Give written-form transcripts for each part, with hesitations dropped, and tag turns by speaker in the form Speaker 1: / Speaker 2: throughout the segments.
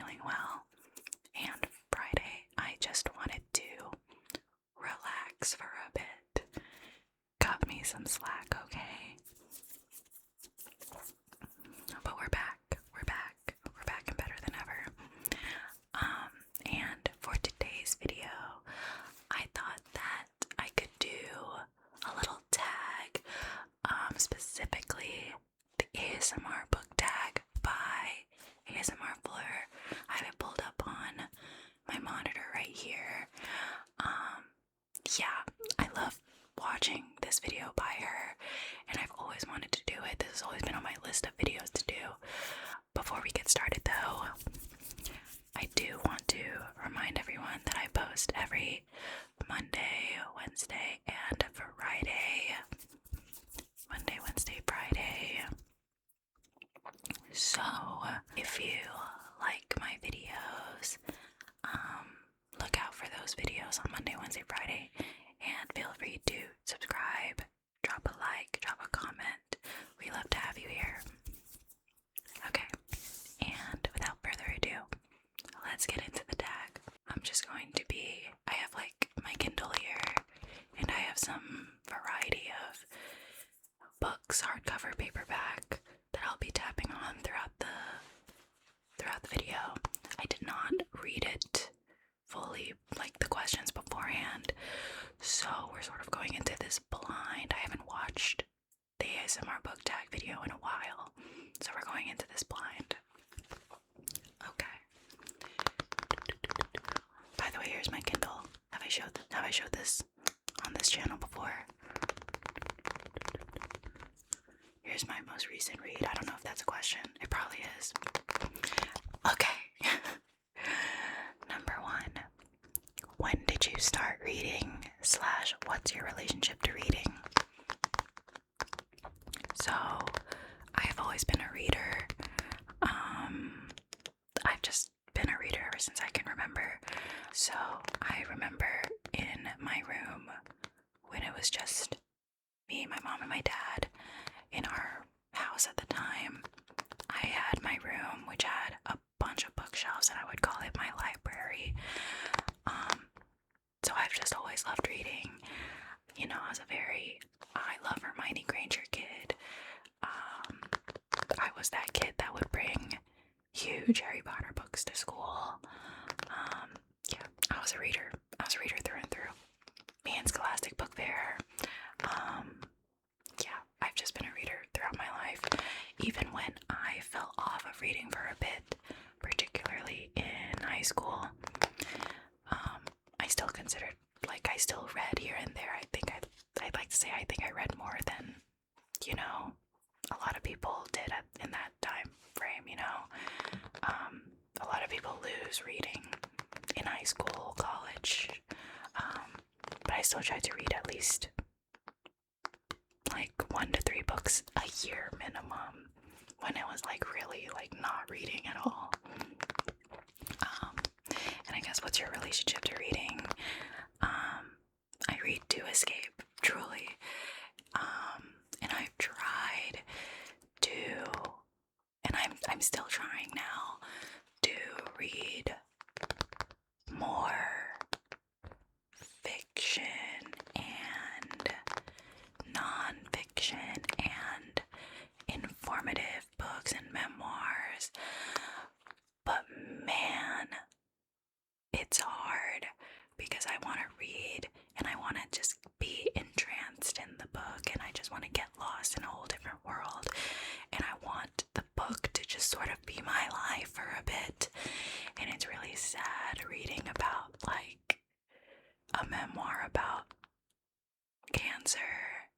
Speaker 1: feeling well, and Friday I just wanted to relax for a bit. Cut me some slack, okay? But we're back. We're back and better than ever. And for today's video, I thought that I could do a little tag, specifically the ASMR book tag by ASMR Blur. I have it pulled up on my monitor right here. Yeah, I love watching this video by her, and I've always wanted to do it. This has always been on my list of videos to do. Before we get started though, I do want to remind everyone that I post every Monday, Wednesday, and Friday. Monday, Wednesday, Friday. So if you like my videos, look out for those videos on Monday, Wednesday, Friday, and feel free to subscribe, drop a like, drop a comment. We love to have you here. Okay, and without further ado, let's get into the tag. I'm just going to I have like my Kindle here, and I have some variety of books, hardcover, paperback, that I'll be tapping on throughout the video. I did not read it fully, like the questions beforehand, so we're sort of going into this blind. I haven't watched the ASMR book tag video in a while, so we're going into this blind. Okay. By the way, here's my Kindle. Have I showed this on this channel before? Here's my most recent read. I don't know if that's a question. It probably is. Okay. Number 1. When did you start reading / what's your relationship to reading? So, I've always been a reader. I've just been a reader ever since I can remember. So, I remember in my room when it was just me, my mom, and my dad in our house at the time. I had my room, which had a bunch of bookshelves, and I would call it my library. So I've just always loved reading. You know, I love Hermione Granger kid. I was that kid that would bring huge Harry Potter books to school. Yeah, I was a reader. Through and through. Me and Scholastic Book Fair. Yeah, I've just been a reader throughout my life. Even when I fell off of reading for a bit, particularly in high school, I still considered, I still read here and there. I'd like to say I think I read more than, a lot of people did in that time frame, A lot of people lose reading in high school, college, but I still tried to read at least 1 to 3 books a year minimum when it was really not reading at all. And I guess what's your relationship to reading? I read to escape, truly. And I've tried to, and I'm still trying now to read more fiction and non-fiction and informative books and memoirs, but man, it's hard because I want to read and I want to just be entranced in the book, and I just want to get lost in a whole different world, and I want the book to just sort of be my life for a bit. And it's really sad reading about a memoir about cancer,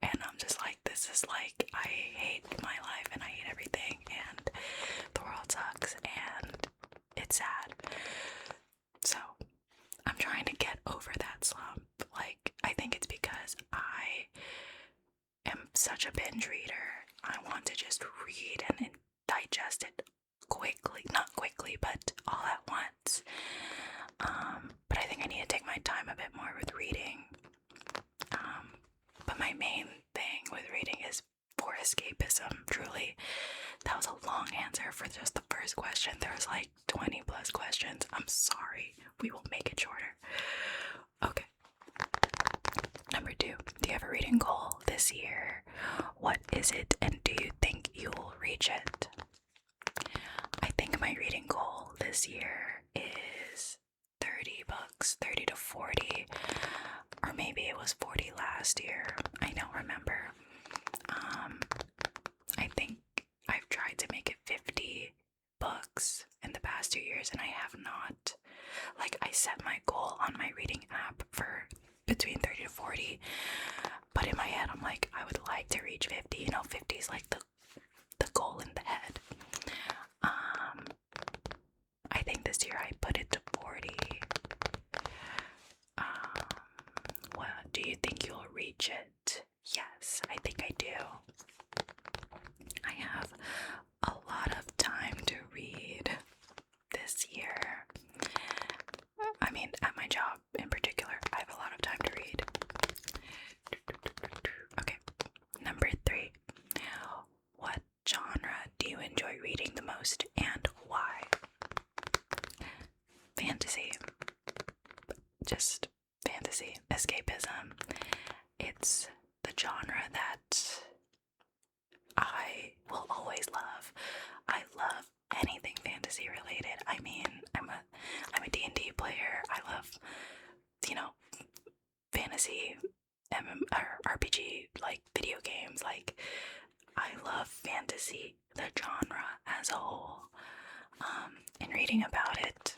Speaker 1: and I'm just this is I hate my life and I hate everything and the world sucks and it's sad. So I'm trying to get over that slump. I think it's because I am such a binge reader. I want to just read and digest it quickly, not quickly, but all at once. But I think I need to take my time a bit more with reading. But my main thing with reading is for escapism, truly. That was a long answer for just the first question. There was 20 plus questions. Sorry, we will make it shorter. Okay. Number 2, do you have a reading goal this year? What is it, and do you think you'll reach it? I think my reading goal this year is 30 books, 30 to 40, or maybe it was 40 last year. I don't remember. I think I've tried to make it 50 books in the past 2 years, and I have not. Like, I set my goal on my reading app for between 30 to 40, but in my head I'm like, I would like to reach 50. You know, 50 is like the goal in the head. I think this year I put it to 40. Well, do you think you'll reach it? Yes, I think I do. I have a lot of time to read this year. I mean, at my job in particular, I have a lot of time to read. Okay, number 3. What genre do you enjoy reading the most, and why? Fantasy. Just fantasy. Escapism. It's the genre that I will always love. I love anything fantasy related. I mean, I'm a D&D player. I love, you know, fantasy or RPG, like video games. Like, I love fantasy, the genre as a whole. And reading about it,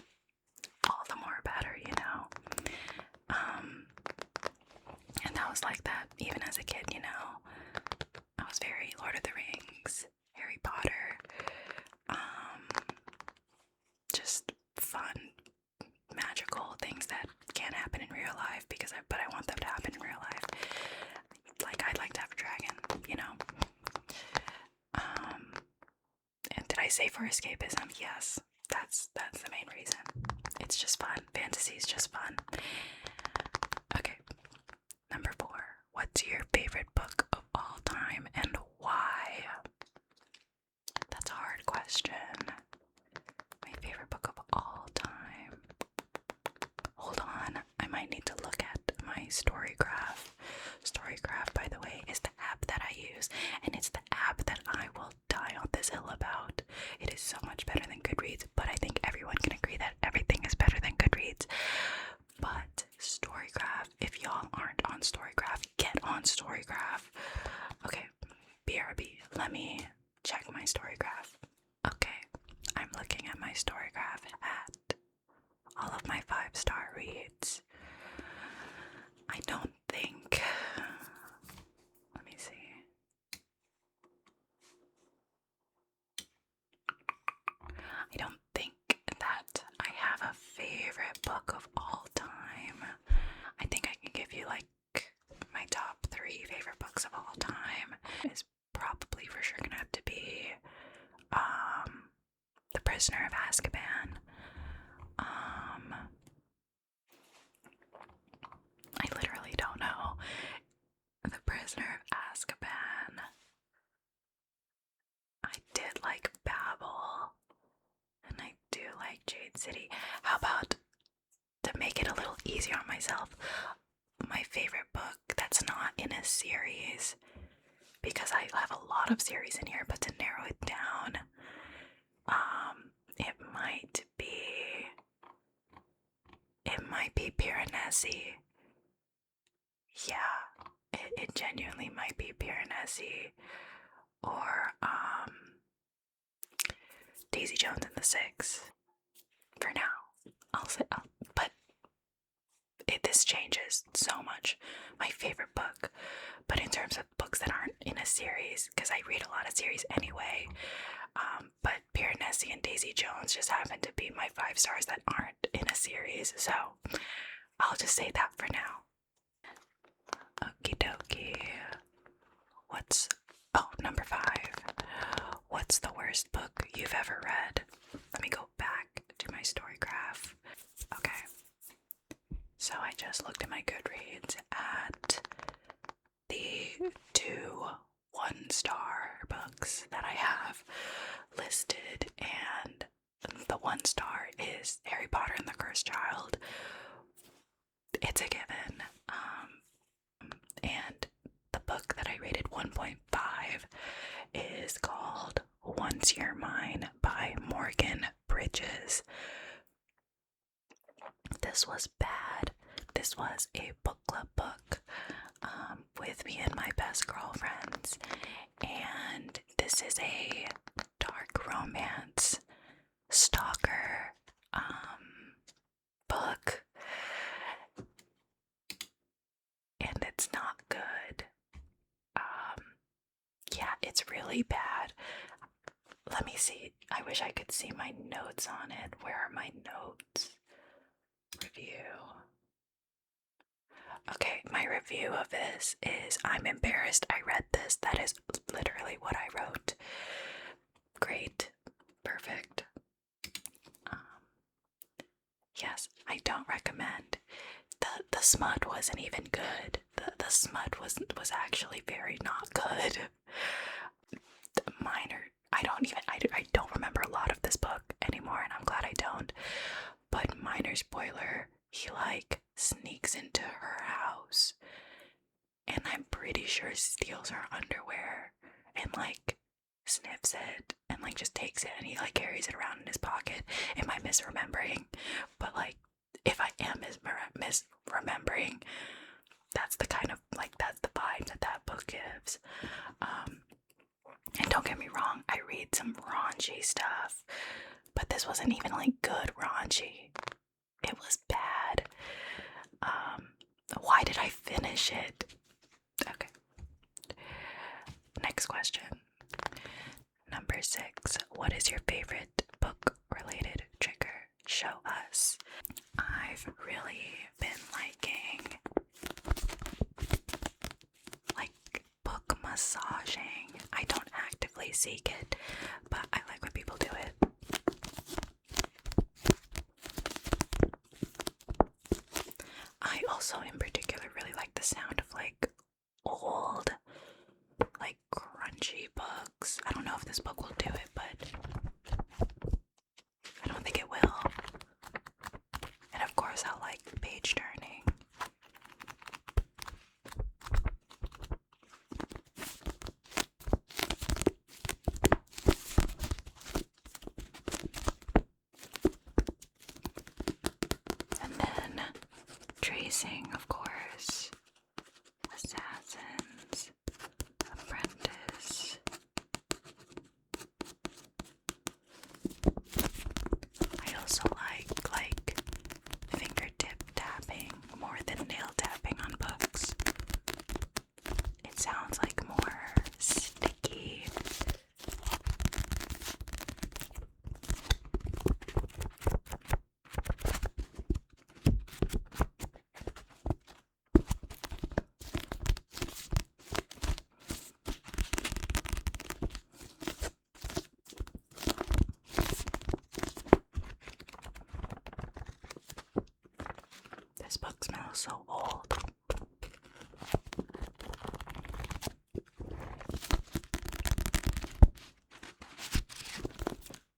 Speaker 1: all the more better, you know. And that was like that even as a kid, you know. I was very Lord of the Rings, Harry Potter, just fun, magical things that can't happen in real life but I want them to happen in real life. Like, I'd like to have a dragon, you know. And did I say for escapism? Yes, that's the main reason. It's just fun. Fantasy is just fun. Okay, number 4. What's your favorite book of all time, and why? That's a hard question. My favorite book of all time. Hold on, I might need to look at my Storygraph. Storygraph, by the way, is the app that I use, and it's the app that I will die on this hill about. It is so much better than Goodreads, but I think everyone can agree that everything is better than Goodreads. But Storygraph, if y'all aren't on Storygraph, get on Storygraph. Okay, BRB, let me check my Storygraph. Okay, I'm looking at my Storygraph at all of my 5-star reads. I don't think, let me see. I don't think that I have a favorite book of all time. I think I can give you like my top 3 favorite books of all time. It's probably for sure gonna have to be The Prisoner of Azkaban. I literally don't know. The Prisoner of Azkaban. I did like Babel, and I do like Jade City. How about, to make it a little easier on myself, my favorite book that's not in a series, because I have a lot of series in here, but to narrow it down, it might be Piranesi. Yeah, it genuinely might be Piranesi, or Daisy Jones and the Six. For now, I'll say, but this changes so much. My favorite book, but in terms of books that aren't in a series, because I read a lot of series anyway, but Piranesi and Daisy Jones just happen to be my 5 stars that aren't in a series, so I'll just say that for now. Okie dokie. Number 5. What's the worst book you've ever read? Let me go back to my Storygraph. Okay. So I just looked at my Goodreads at the 2 1-star books that I have listed, and the 1 star is Harry Potter and the first child, it's a given. And the book that I rated 1.5 is called Once You're Mine by Morgan Bridges. This was bad. This was a book club book with me and my best girlfriends, and this is a dark romance stalker book, and it's not good. Yeah, it's really bad. Let me see. I wish I could see my notes on it. Where are my notes? Review. Okay, my review of this is, I'm embarrassed I read this. That is literally what I wrote. Great. Perfect. Yes, I don't recommend. The smut wasn't even good. The smut was actually very not good. Minor. I don't remember a lot of this book anymore, and I'm glad I don't. But minor spoiler, he like sneaks into her house, and I'm pretty sure steals her underwear and like sniffs it and like just takes it, and he like carries it around in his pocket. Am I misremembering? But like, if I am misremembering, that's the kind of like, that's the vibe that book gives. And don't get me wrong, I read some raunchy stuff, but this wasn't even like good raunchy. It was bad. Why did I finish it? Okay. Next question. Number 6. What is your favorite book-related trigger? Show us. I've really been liking like book massaging. I don't actively seek it, but I like when people do it. I also in particular really like the sound of like old, like crunchy books. I don't know if this book will do it, but I don't think it will. And of course I'll like page turning. And then tracing, of course. Assassins. Apprentice. I also like fingertip tapping more than nail tapping on books. It sounds like more sticky. This book smells so old.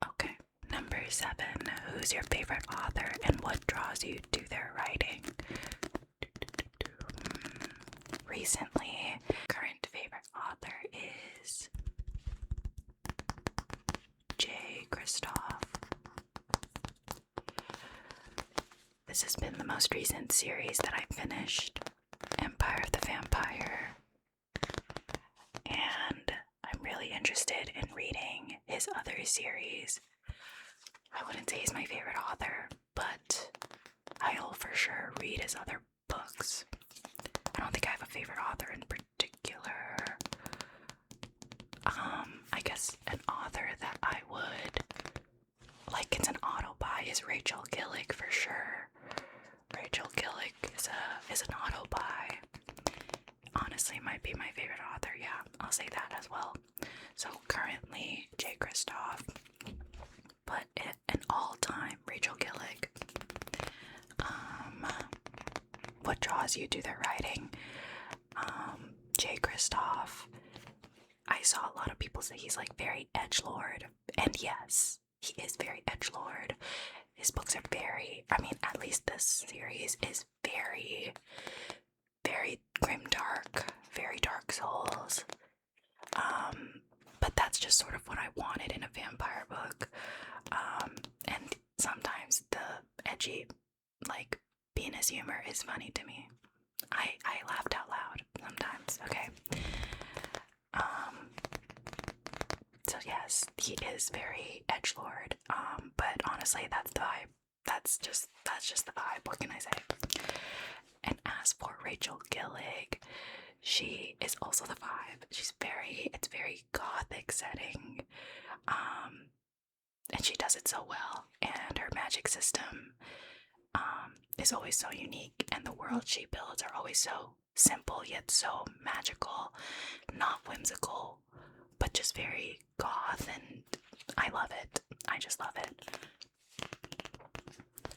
Speaker 1: Okay, number 7. Who's your favorite author and what draws you to their writing? Recently, current favorite author is J. Kristoff. This has been the most recent series that I finished, Empire of the Vampire, and I'm really interested in reading his other series. I wouldn't say he's my favorite author, but I'll for sure read his other books. I don't think I have a favorite author in particular. I guess an author that I would like, it's an auto-buy, is Rachel Gillick for sure. Rachel Gillick is an auto-buy. Honestly, might be my favorite author. Yeah, I'll say that as well. So currently, J. Kristoff, but an all-time Rachel Gillick. What draws you to their writing? J. Kristoff. I saw a lot of people say he's like very edgelord, and yes, he is very edgelord. His books are very, I mean, at least this series is very, very grimdark, very Dark Souls. But that's just sort of what I wanted in a vampire book. And sometimes the edgy, like, penis humor is funny to me. I laughed out loud sometimes, okay? So yes, he is very edgelord. But honestly, that's the vibe. That's just the vibe. What can I say? And as for Rachel Gillig, she is also the vibe. It's very gothic setting. And she does it so well. And her magic system is always so unique, and the world she builds are always so simple yet so magical, not whimsical, but just very goth, and I love it. I just love it.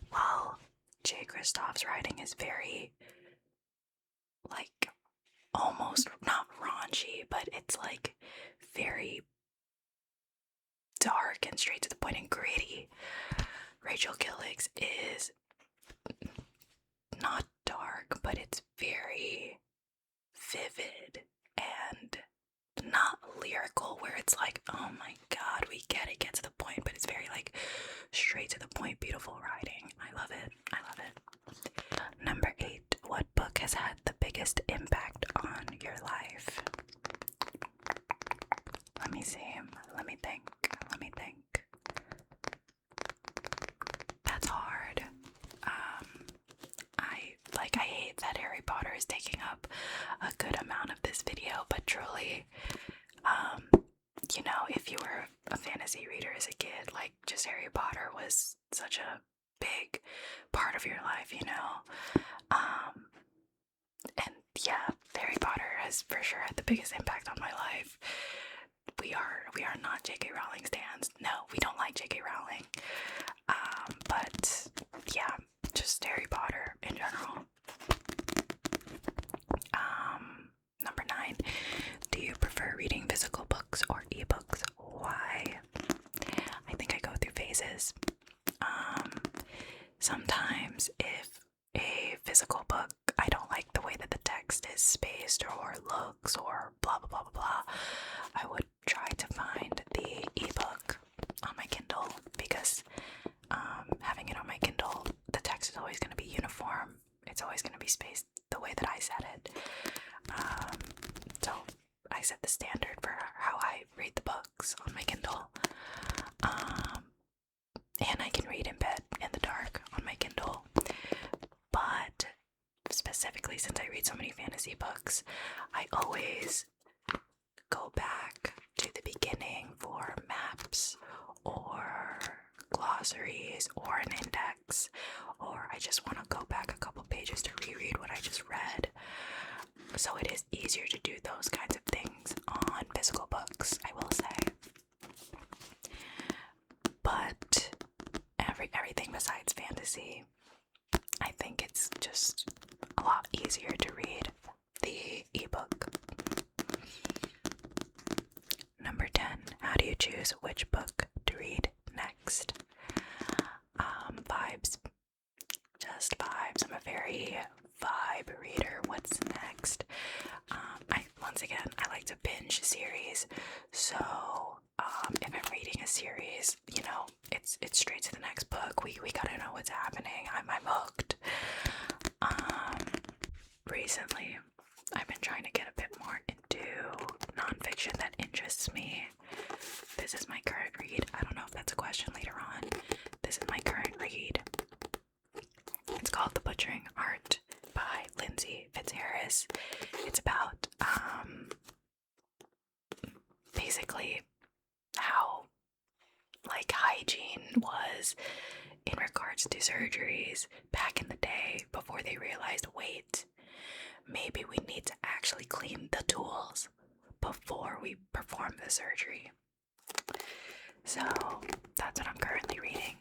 Speaker 1: While J. Kristoff's writing is very, like, almost not raunchy, but it's like very dark and straight to the point and gritty, Rachel Gillig's is not dark, but it's very vivid and not lyrical, where it's like, oh my god, we get it, get to the point, but it's very like straight to the point, beautiful writing. I love it. I love it. Number 8, what book has had the biggest impact on your life? Let me see. Let me think. That's hard. I hate that Harry Potter is taking up a good amount of this video, but truly, you know, if you were a fantasy reader as a kid, like, just Harry Potter was such a big part of your life, you know? And yeah, Harry Potter has for sure had the biggest impact on my life. We are not J.K. Rowling stans. No, we don't like J.K. Rowling. But yeah, just Harry Potter in general. Number 9, do you prefer reading physical books or ebooks? Why? I think I go through phases. Sometimes if a physical book, I don't like the way that the text is spaced or looks or blah blah blah blah blah, I would try to find the ebook on my Kindle, because having it on my Kindle, the text is always going to be uniform. It's always going to be spaced the way that I set it. So I set the standard for how I read the books on my Kindle. And I can read in bed in the dark on my Kindle. But specifically, since I read so many fantasy books, I always go back to the beginning for maps or glossaries or an index, or I just want to go back a couple pages to reread what I just read. So it is easier to do those kinds of things on physical books, I will say. But everything besides fantasy, I think it's just a lot easier to read the ebook. Number 10, how do you choose which book to read next? Vibes. Just vibes. I'm a very vibe reader. What's next? Once again, I like to binge series. So if I'm reading a series, you know, it's straight to the next book. We gotta know what's happening. I'm hooked. Recently, I've been trying to get a bit more into nonfiction that interests me. This is my current read. I don't know if that's a question later on. This is my current read. It's called The Butchering Art by Lindsay Fitzharris. It's about basically how, like, hygiene was in regards to surgeries back in the day before they realized, wait, maybe we need to actually clean the tools before we perform the surgery. So that's what I'm currently reading.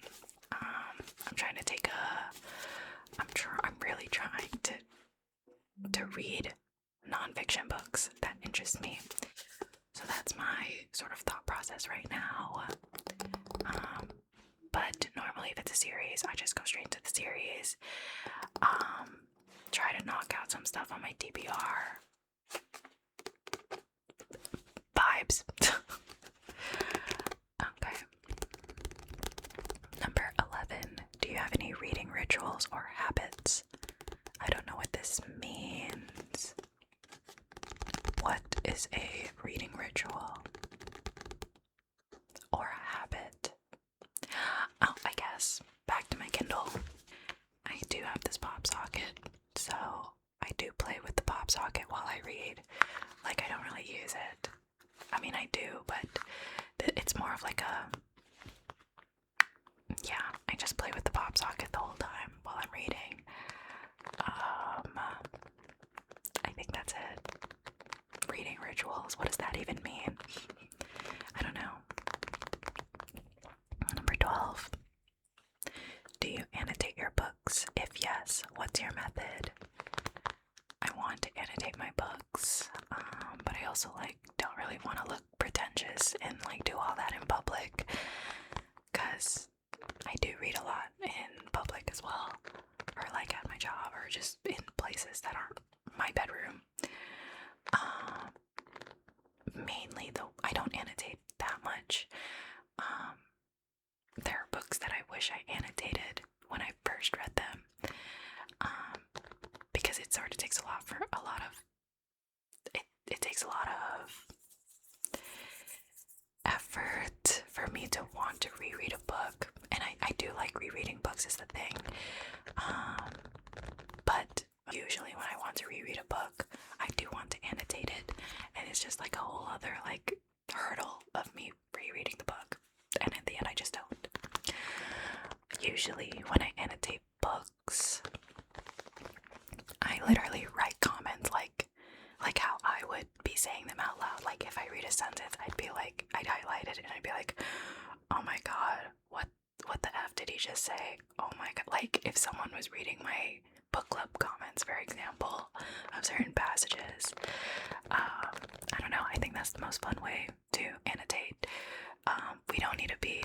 Speaker 1: I'm trying to take I'm really trying to read nonfiction books that interest me. So that's my sort of thought process right now. but normally if it's a series, I just go straight into the series. Try to knock out some stuff on my TBR. Vibes. Okay. Number 11. Do you have any reading rituals or habits? I don't know what this means. What is a reading ritual or habit? Oh, I guess. Back to my Kindle. I do have this pop socket, so I do play with the pop socket while I read. Like, I don't really use it. I mean, I do, but it's more of like a... Yeah, I just play with the pop socket the whole time while I'm reading. I think that's it. Reading rituals. What does that even mean? I don't know. Number 12. Do you annotate your books? If yes, what's your method? I want to annotate my books, but I also don't really want to look pretentious and do all that in public, because I do read a lot in public as well, or at my job, or just in places that aren't my bedroom. Mainly though, I don't annotate that much. There are books that I wish I annotated when I first read them, because it sort of takes it takes a lot of effort for me to want to reread a book, and I do like rereading books is the thing, but usually when I want to reread a book, I do want to annotate it, and it's just a whole other hurdle of me rereading the book, and in the end I just don't. Usually when I annotate books, I literally write comments like how I would be saying them out loud. If I read a sentence, I'd highlight it and I'd be like, oh my god, what the F did he just say? Oh my god. If someone was reading my book club comments, for example, of certain passages, I don't know, I think that's the most fun way to annotate. We don't need to be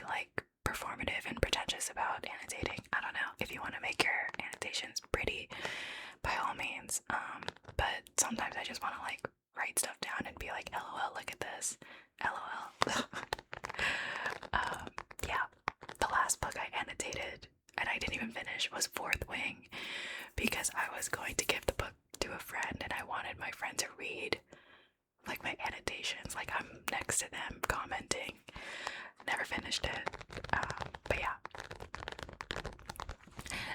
Speaker 1: performative and pretentious about annotating. I don't know, if you want to make your annotations pretty, by all means, but sometimes I just want to write stuff down and be like, LOL, look at this, LOL. Yeah, the last book I annotated, and I didn't even finish, was Fourth Wing, because I was going to give the book to a friend, and I wanted my friend to read my annotations, I'm next to them commenting. Never finished it, but yeah.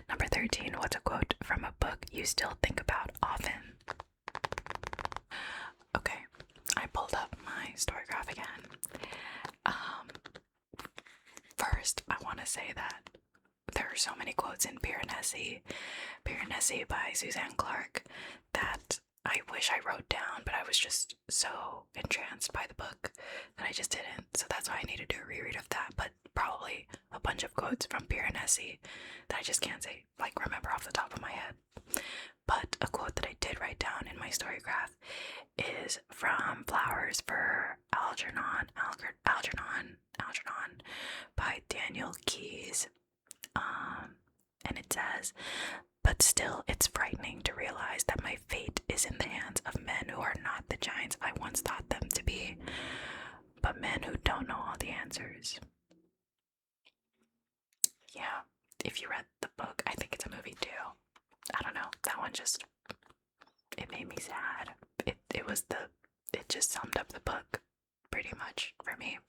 Speaker 1: Number 13, what's a quote from a book you still think about often? Okay, I pulled up my Storygraph again. First, I want to say that there are so many quotes in Piranesi by Suzanne Clark, that I wish I wrote down, but I was just so entranced by the book that I just didn't. So that's why I need to do a reread of that. But probably a bunch of quotes from Piranesi that I just can't say, remember off the top of my head. But a quote that I did write down in my Storygraph is from Flowers for Algernon by Daniel Keyes. And it says, but still it's frightening to realize that my fate is in the hands of men who are not the giants I once thought them to be, but men who don't know all the answers. Yeah, if you read the book, I think it's a movie too. I don't know, that one just, it made me sad. It just summed up the book pretty much for me,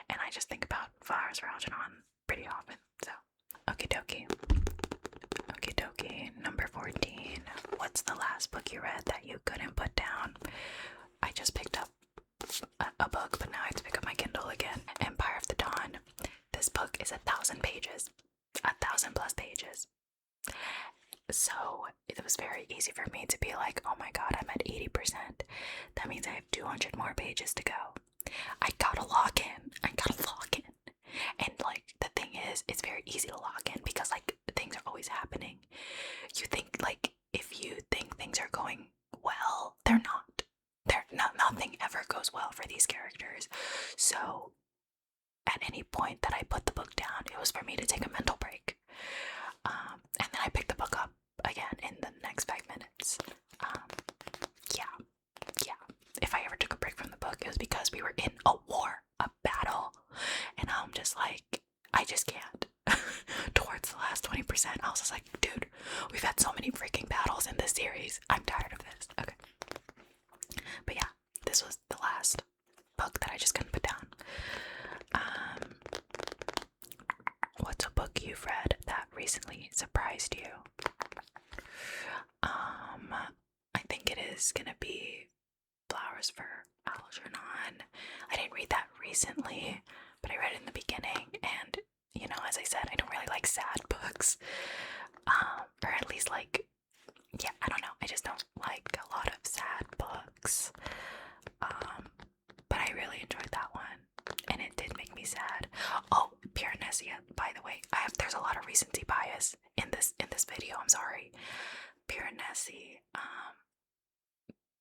Speaker 1: and I just think about Flowers for Algernon pretty often, so. Okie dokie. Number 14. What's the last book you read that you couldn't put down? I just picked up a book, but now I have to pick up my Kindle again. Empire of the Dawn. This book is 1,000 pages. 1,000+ pages. So it was very easy for me to be like, oh my god, I'm at 80%. That means I have 200 more pages to go. I gotta log in. And the thing is, it's very easy to log in because things are always happening. You think if you think things are going well, they're not. Nothing ever goes well for these characters. So at any point that I put the book down, it was for me to I was just like, dude, we've had so many freaking battles in this series. I'm tired of this. Okay. But yeah, this was the last book that I just couldn't put down. What's a book you've read that recently surprised you? I think it is gonna be Flowers for Algernon. I didn't read that recently, but I read it in the beginning, and you know, as I said, I don't really like sad books. Or at least like, yeah, I don't know. I just don't like a lot of sad books. But I really enjoyed that one, and it did make me sad. Oh, Pure Nessia, by the way, there's a lot of recency bias in this video. I'm sorry. Pure Nessie,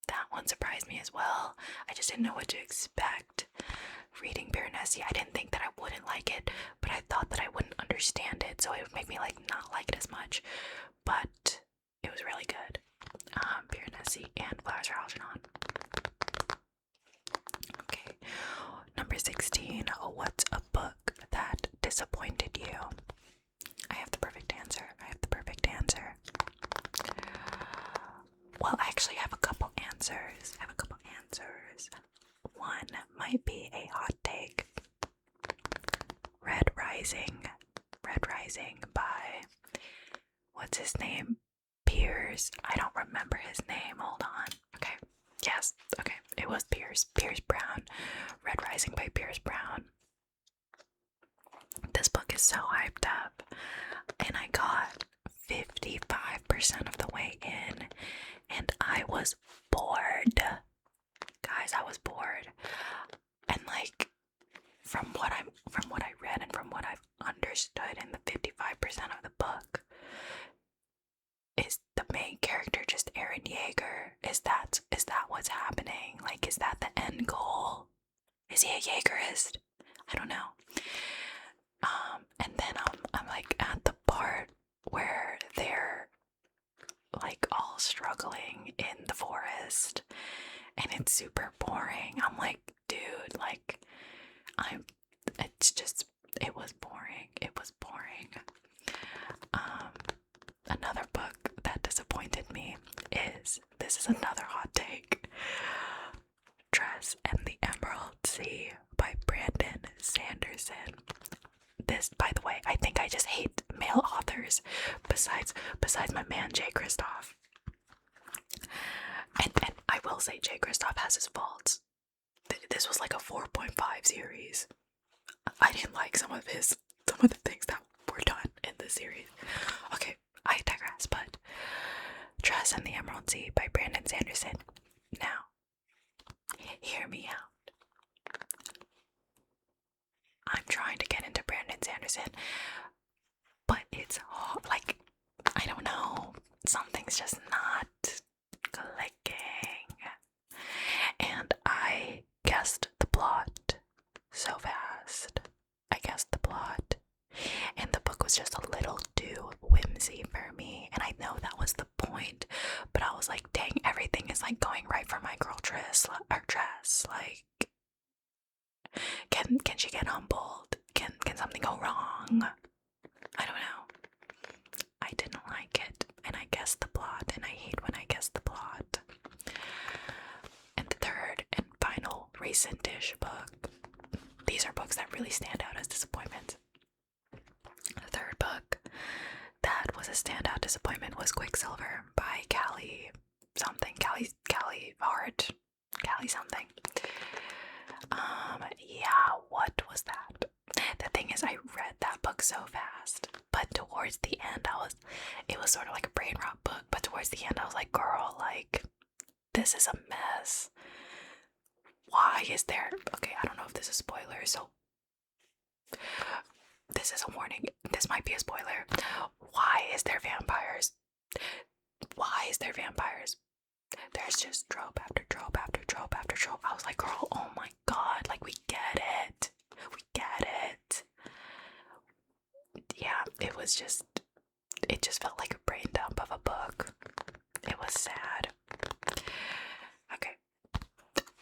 Speaker 1: that one surprised me as well. I just didn't know what to expect reading Pure Nessie. I didn't think that I wouldn't like it, but I thought that I wouldn't understand it, so it would make me like not like it as much. But it was really good. Pure Nessie and Flowers for Algernon. Okay, number 16. What's a book that disappointed you? I have the perfect answer. Well, I actually have a couple answers. One might be a hot take. Red Rising by, what's his name? Pierce. I don't remember his name. Hold on. Okay. Yes. Okay. It was Pierce Brown. Red Rising by Pierce Brown. This book is so hyped up, and I got 55% of the way in, and I was bored. Guys, I was bored. And like, from what I read and from what I've understood in the 55% of the book, is the main character just Eren Yeager? Is that what's happening? Like, is that the end goal? Is he a Jaegerist? I don't know. And then I'm like at the part where they're like all struggling in the forest, and it's super boring. I'm like, dude, like, it was boring. Another book that disappointed me is, this is another hot take, Dress and the Emerald Sea by Brandon Sanderson. This, by the way, I think I just hate male authors besides my man Jay Kristoff. And I will say Jay Kristoff has his faults. This was like a 4.5 series. I didn't like some of the things that were done in the series. Okay, I digress, but Dress and the Emerald Sea by Brandon Sanderson. Now, hear me out. I'm trying to get into Brandon Sanderson, but it's like, I don't know, something's just not clicking. And I guessed the plot so fast. And the book was just a little too whimsy for me, and I know that was the point, but I was like, dang, everything is like going right for my girl Dress. Like, can she get humbled? Can something go wrong? I don't know. I didn't like it, and I guessed the plot, and I hate when I guess the plot. And the third and final recent-ish book. These are books that really stand out as disappointments. The third book that was a standout disappointment was Quicksilver by Callie something. Yeah, what was that? The thing is, I read that book so fast, but towards the end, it was sort of like a brain rot book, but towards the end, I was like, girl, like, this is a mess. Why is there, okay, I don't know if this is a spoiler, so this is a warning. This might be a spoiler. Why is there vampires? There's just trope after trope after trope after trope. I was like, girl, oh my god, like, we get it. Yeah, it just felt like a brain dump of a book. It was sad. Okay,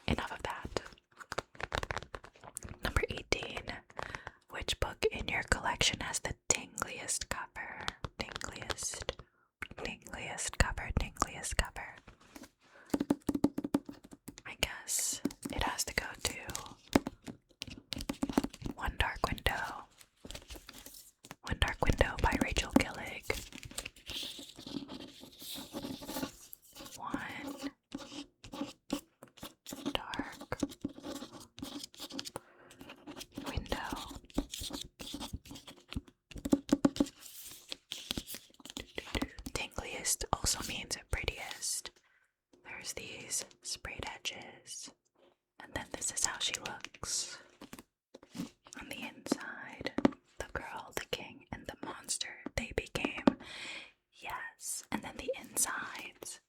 Speaker 1: enough of that. Number 18. Which book in your collection has the tingliest cover? ugliest cover? I guess it has to go to One Dark Window. One Dark Window by Rachel Gillig. One Dark Window. Tingliest also means prettiest. There's these sprayed edges. And then this is how she looks. On the inside, the girl, the king, and the monster, they became. Yes. And then the insides.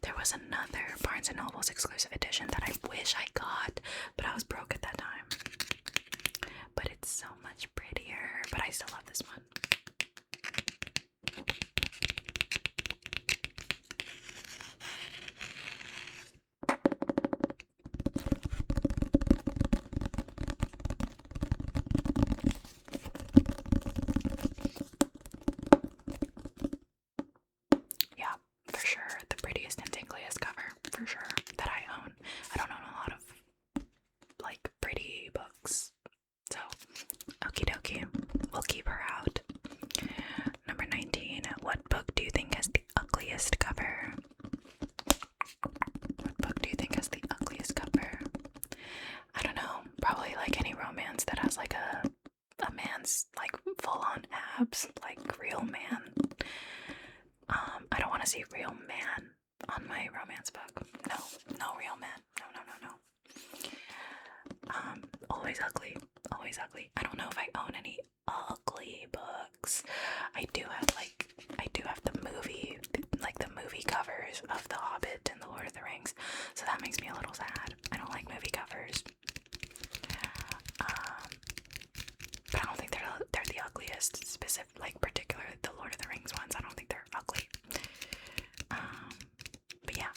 Speaker 1: There was another Barnes & Noble's exclusive edition that I wish I got, but I was broke at that time. But it's so much prettier, but I still love this one. Yeah, for sure, the prettiest and tingliest cover, for sure, that I own. I don't own a lot of, like, pretty books, so okie dokie, we'll keep her out. Number 19, what book do you think has the ugliest cover? What book do you think has the ugliest cover? I don't know, probably like any romance that has like a man's like full-on abs, like real man. I don't want to see real man on my romance book. No real man. No. Always ugly. Always ugly. I don't know if I own any ugly books. I do have the movie, like the movie covers of The Hobbit and The Lord of the Rings, so that makes me a little sad. I don't like movie covers. But I don't think they're the ugliest, specific, like particular the Lord of the Rings ones. I don't think they're ugly. But yeah.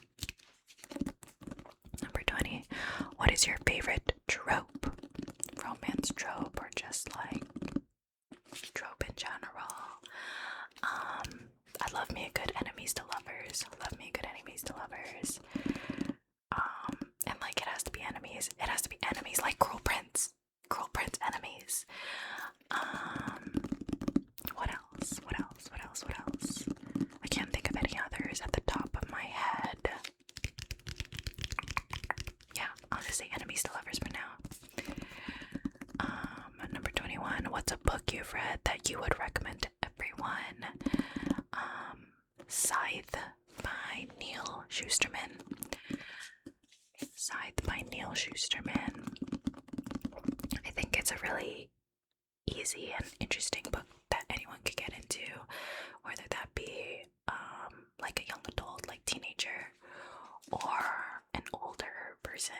Speaker 1: Number 20. What is your favorite trope? Romance trope, or just like trope in general? I love me a good enemies to lovers. And like it has to be enemies. It has to be enemies like Cruel Prince. Cruel Prince enemies. What else? I can't think of any others at the top of my head. Yeah, I'll just say enemies to lovers for now. Number 21. What's a book you've read that you would recommend to everyone? Scythe by Neil Shusterman. I think it's a really easy and interesting book that anyone could get into, whether that be like a young adult, like teenager, or an older person.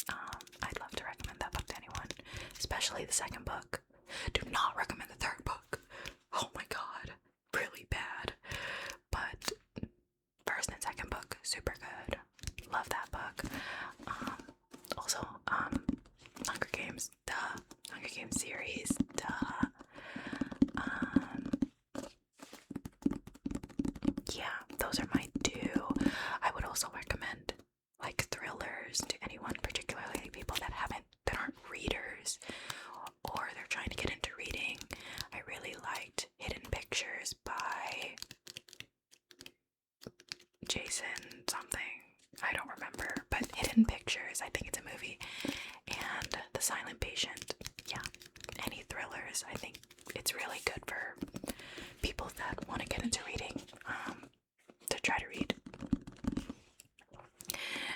Speaker 1: I'd love to recommend that book to anyone, especially the second book. Do not recommend the third book. Oh my god, really bad. But first and second book, super good. Love that book. Also, Hunger Games, Hunger Games series, yeah, those are my two. I would also recommend like thrillers to anyone, particularly people that aren't readers, or they're trying to get into reading. I really liked Hidden Pictures by Jason something. I don't remember, but Hidden Pictures, I think it's a movie. And The Silent Patient. Yeah, any thrillers. I think it's really good for people that want to get into reading, to try to read.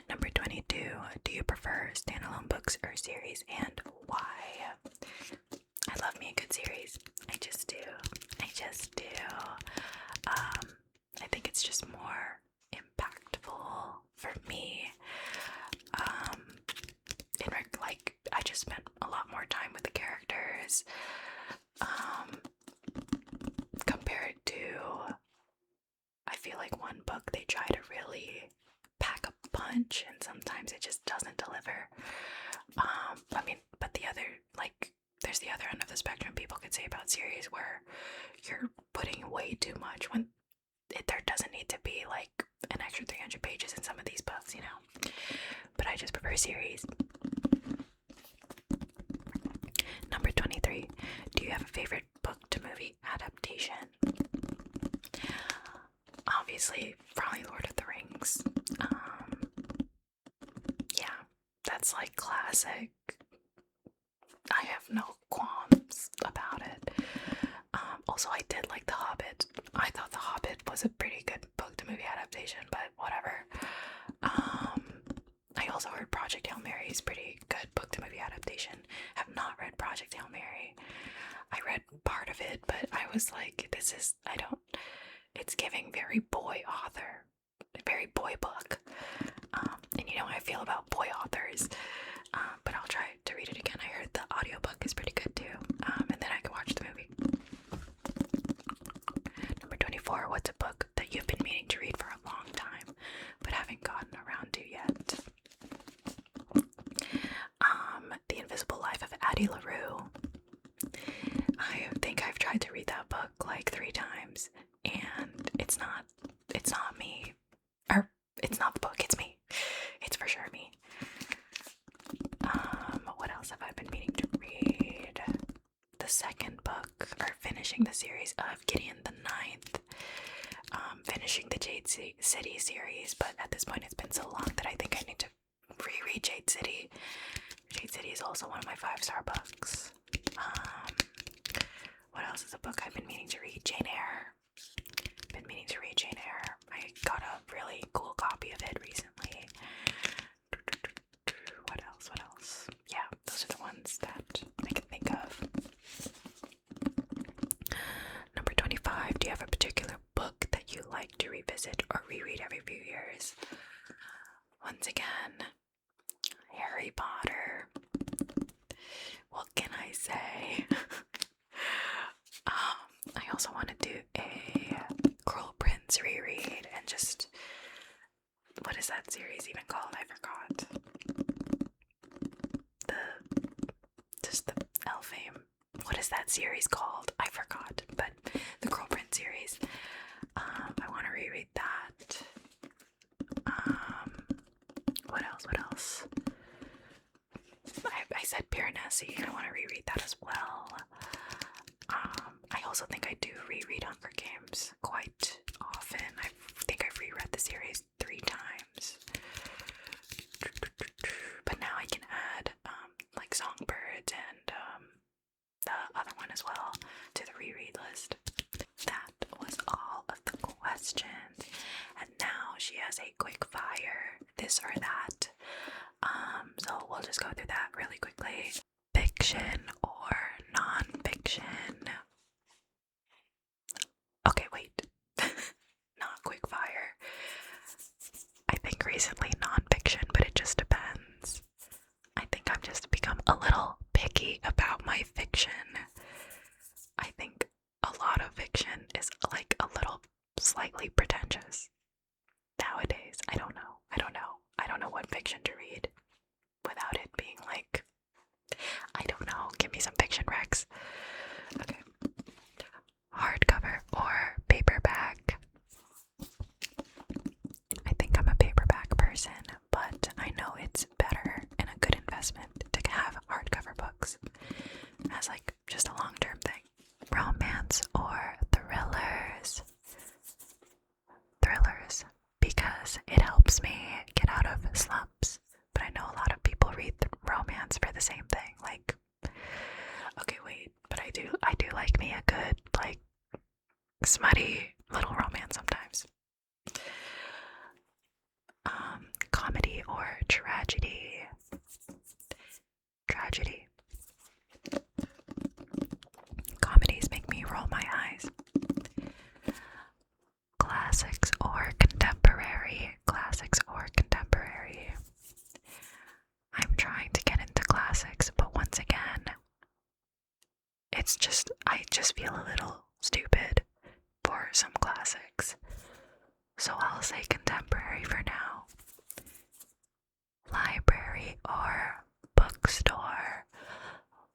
Speaker 1: Number 22. Do you prefer standalone books or series, and why? I love me a good series. I just do. I think it's just more impactful for me. I just spent a lot more time with the characters, compared to, I feel like one book they try to really pack a punch and sometimes it just doesn't deliver. But the other, like, there's the other end of the spectrum people could say about series where you're putting way too much when there doesn't need to be like an extra 300 pages in some of these books, you know. But I just prefer series. Number 23. Do you have a favorite book to movie adaptation? Obviously, probably Lord of the Rings. Yeah, that's like classic. I have no qualms about it. Also, I did like The Hobbit. I thought The Hobbit was a pretty good book to movie adaptation, but whatever. I also heard Project Hail Mary is pretty good book to movie adaptation. Have not read Project Hail Mary. I read part of it, but I was like, it's giving very boy author, very boy book. And you know how I feel about boy authors. But I'll try to read it again. I heard the audiobook is pretty good too. And then I can watch the movie. Number 24. What's a book that you've been meaning to read for a long time, but haven't gotten around to yet? The Invisible Life of Addie LaRue. I think I've tried to read that book like 3 times, and it's not me. Or, it's not the book, it's me. It's for sure me. What else have I been meaning to read? The second book, or finishing the series of Gideon the Ninth. Finishing the Jade City series, but at this point it's been so long that I think I need to reread Jade City. Jade City is also one of my 5-star books. What else is a book I've been meaning to read? Jane Eyre. Been meaning to read Jane Eyre. I got a really cool copy of it recently. What else? Yeah, those are the ones that I can think of. Number 25. Do you have a particular book that you like to revisit or reread every few years? Once again, Harry Potter. What can I say? I also want to do a Cruel Prince reread and just, what is that series even called? I forgot. The Elfame. What is that series called? I forgot. But the Cruel Prince series. I want to reread that. What else? I said Piranesi. I want to reread that as well. I also think I do reread Hunger Games quite often. I think I've reread the series 3 times. But now I can add like Songbirds and the other one as well to the reread list. That was all of the questions. And now she has a quick fire, this or that. So we'll just go through that really quickly. Fiction or non-fiction? Okay, wait. Not quick fire. I think recently non-fiction, but it just depends. I think I've just become a little picky about my fiction. I think a lot of fiction is like a little slightly pretentious nowadays. I don't know what fiction to read without it being like, I don't know, give me some fiction, Rex. Okay. Hardcover or paperback? I think I'm a paperback person, but I know it's better and a good investment to have hardcover books as like just a long-term thing. Romance or thrillers? Thrillers, because it helps me get out of slumps. But I know a lot of people read romance for the same thing. Like, okay, wait, but I do like me a good, like, smutty little romance sometimes. Comedy or tragedy? Tragedy. Comedies make me roll my eyes. Classics or contemporary? Classics or contemporary? I'm trying to get into classics, but once again, I just feel a little stupid for some classics. So I'll say contemporary for now. Library or bookstore?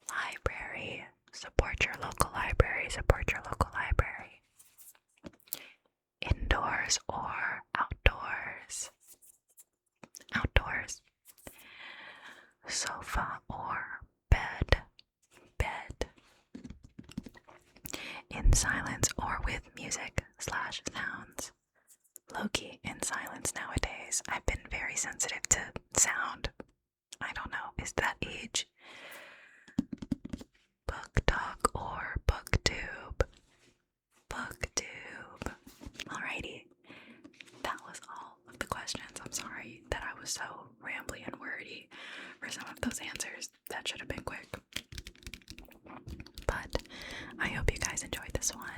Speaker 1: Library. Support your local library. Support your local library. indoors or outdoors? Outdoors. Sofa or bed? Bed. In silence or with music / sounds? Low-key in silence nowadays. I've been very sensitive to sound. I don't know, is that age? Book talk or booktube? Booktube. Alrighty. That was all of the questions. I'm sorry that I was so rambly and wordy for some of those answers. That should have been quick. But I hope you guys enjoyed this one.